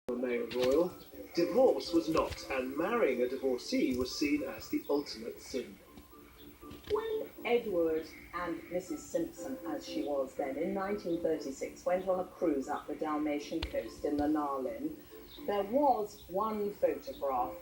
a male royal, divorce was not, and marrying a divorcee was seen as the ultimate sin. When Edward and Mrs. Simpson, as she was then, in 1936, went on a cruise up the Dalmatian coast in the Narlin, there was one photograph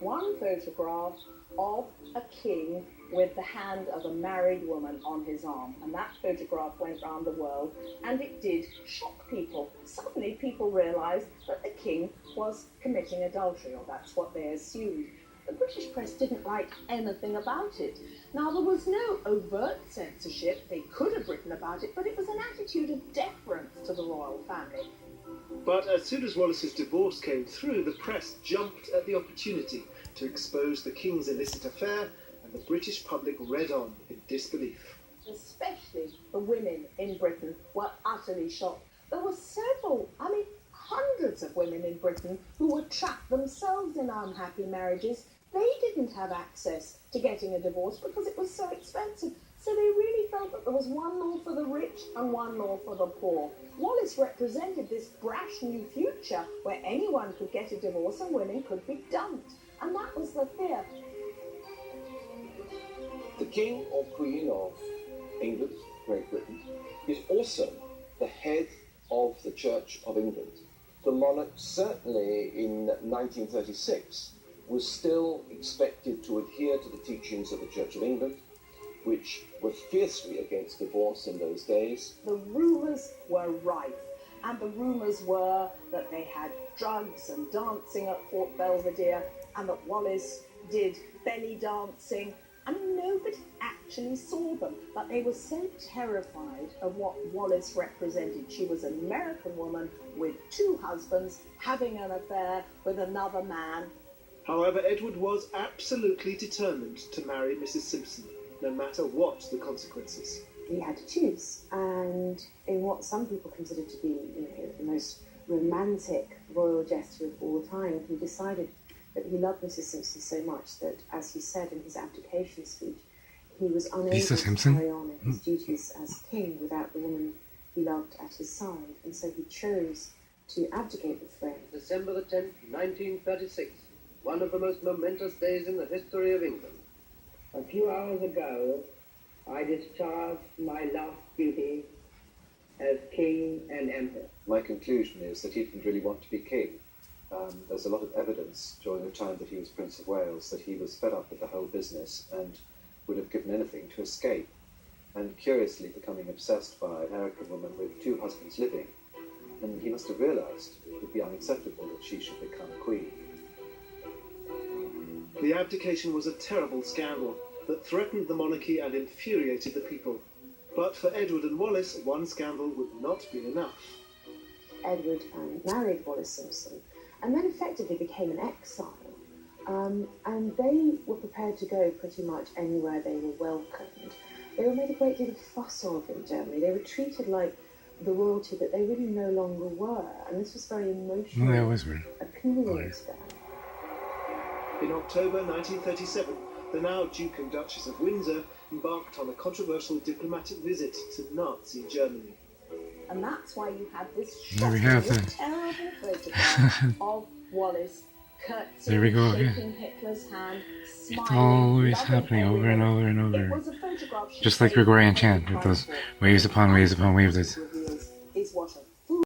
of a king with the hand of a married woman on his arm. And that photograph went round the world, and it did shock people. Suddenly people realised that the king was committing adultery, or that's what they assumed. The British press didn't like anything about it. Now, there was no overt censorship. They could have written about it, but it was an attitude of deference to the royal family. But as soon as Wallis's divorce came through, the press jumped at the opportunity to expose the king's illicit affair, and the British public read on in disbelief. Especially the women in Britain were utterly shocked. There were hundreds of women in Britain who were trapped themselves in unhappy marriages. They didn't have access to getting a divorce because it was so expensive. So they really felt that there was one law for the rich and one law for the poor. Wallis represented this brash new future where anyone could get a divorce and women could be dumped. And that was the fear. The King or Queen of England, Great Britain, is also the head of the Church of England. The monarch, certainly in 1936, was still expected to adhere to the teachings of the Church of England, which were fiercely against divorce in those days. The rumours were rife, and the rumours were that they had drugs and dancing at Fort Belvedere, and that Wallis did belly dancing, and nobody actually saw them. But they were so terrified of what Wallis represented. She was an American woman with two husbands, having an affair with another man. However, Edward was absolutely determined to marry Mrs. Simpson, no matter what the consequences. He had to choose, and in what some people consider to be the most romantic royal gesture of all time, he decided that he loved Mrs. Simpson so much that, as he said in his abdication speech, he was unable to carry on in his duties as king without the woman he loved at his side, and so he chose to abdicate the throne. December the 10th, 1936, one of the most momentous days in the history of England. A few hours ago, I discharged my last duty as king and emperor. My conclusion is that he didn't really want to be king. There's a lot of evidence during the time that he was Prince of Wales that he was fed up with the whole business and would have given anything to escape. And curiously becoming obsessed by an American woman with two husbands living, and he must have realised it would be unacceptable that she should become queen. The abdication was a terrible scandal that threatened the monarchy and infuriated the people. But for Edward and Wallis, one scandal would not be enough. Edward married Wallis Simpson and then effectively became an exile. And they were prepared to go pretty much anywhere they were welcomed. They were made a great deal of fuss of in Germany. They were treated like the royalty that they really no longer were. And this was very emotional, appealing to them. In October 1937, the now Duke and Duchess of Windsor embarked on a controversial diplomatic visit to Nazi Germany. And that's why you have this There we have terrible photograph of Wallis There we go curtsying, again. shaking Hitler's hand, It's smiling, always loving happening over and everyone. over and It over. was a photograph she Just like saved Gregorian from Chant the with those passport. waves upon wavelets.